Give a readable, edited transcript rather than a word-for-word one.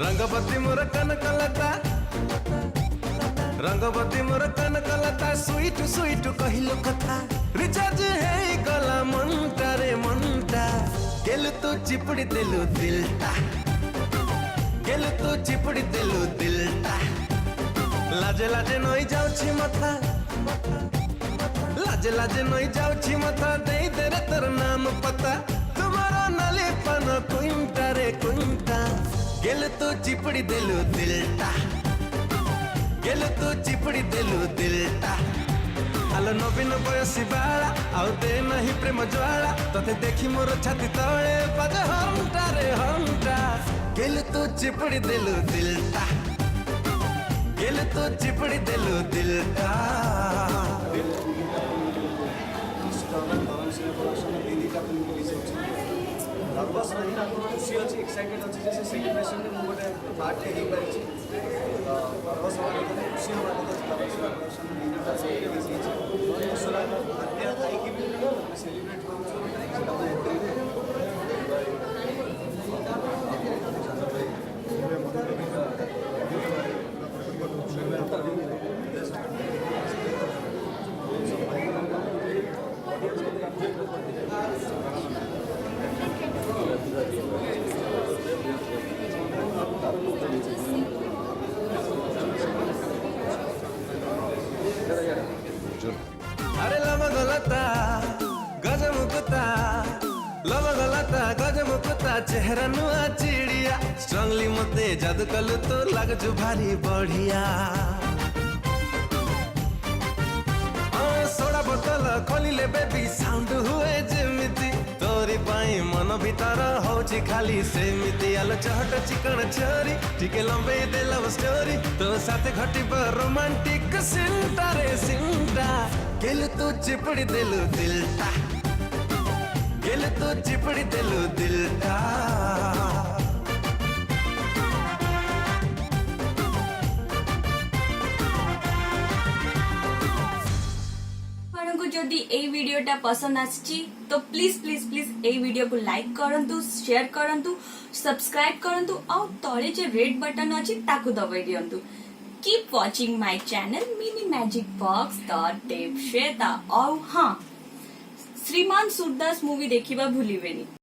रंगवती मोर कनकलता रंगवती मोर Kanaklata sweet sweet कहिलो कथा recharge है गला मनटा रे मनटा गेलु तू चिपड़ी देलु दिलटा गेलु तू चिपड़ी देलु दिलटा लाजे लाजे नई जाउछि मथा लाजे लाजे नई जाउछि मथा दे दे रे तोर नाम पता तुम्हारा नाली पन कुंटा रे कुंटा गेलु तू चिपड़ी देलु दिलटा गेलु तू चिपड़ी देलु दिलटा आलो नवीन बयसी बाला आउ दे नहीं प्रेम ज्वाला तते देखी मोर छाती तळे बाजे हंटा रे हंटा गेलु तू चिपड़ी देलु दिलटा गेलु तू चिपड़ी देलु दिलटा बस खुशी अच्छी एक्साइटेड अच्छी जैसे सेलिब्रेशन में गोटे पार्ट ले पारि बस खुशी सेलिब्रेट अरे लवगलता गजमुकुता लवगलता गजमुकुता चेहरा नुआ चिड़िया स्ट्रांगली मते जादू कलु तो लागजु भारी बढ़िया सोडा बोतल खोलिले बेबी साउंड हुए जेमिति तोरी पाई मन भीतर होची खाली सेमिति आलो चहट चिकन छोरी टिके लंबे दे लव स्टोरी तो साथे घटिब रोमांटिक सिंटा रे सिंटा गेलु तू चिपड़ी देलु दिलटा गेलु तू चिपड़ी देलु दिलटा जदि ए वीडियोटा पसंद आछि तो प्लीज प्लीज प्लीज ए वीडियो को लाइक करंतु शेयर करंतु सब्सक्राइब करंतु और तळे जे रेड बटन अछि ताकु दबाई दियंतु keep watching my channel mini magic box द डेव श्वेता और हाँ श्रीमान सूरदास मूवी देखिबा भूलिबेनी।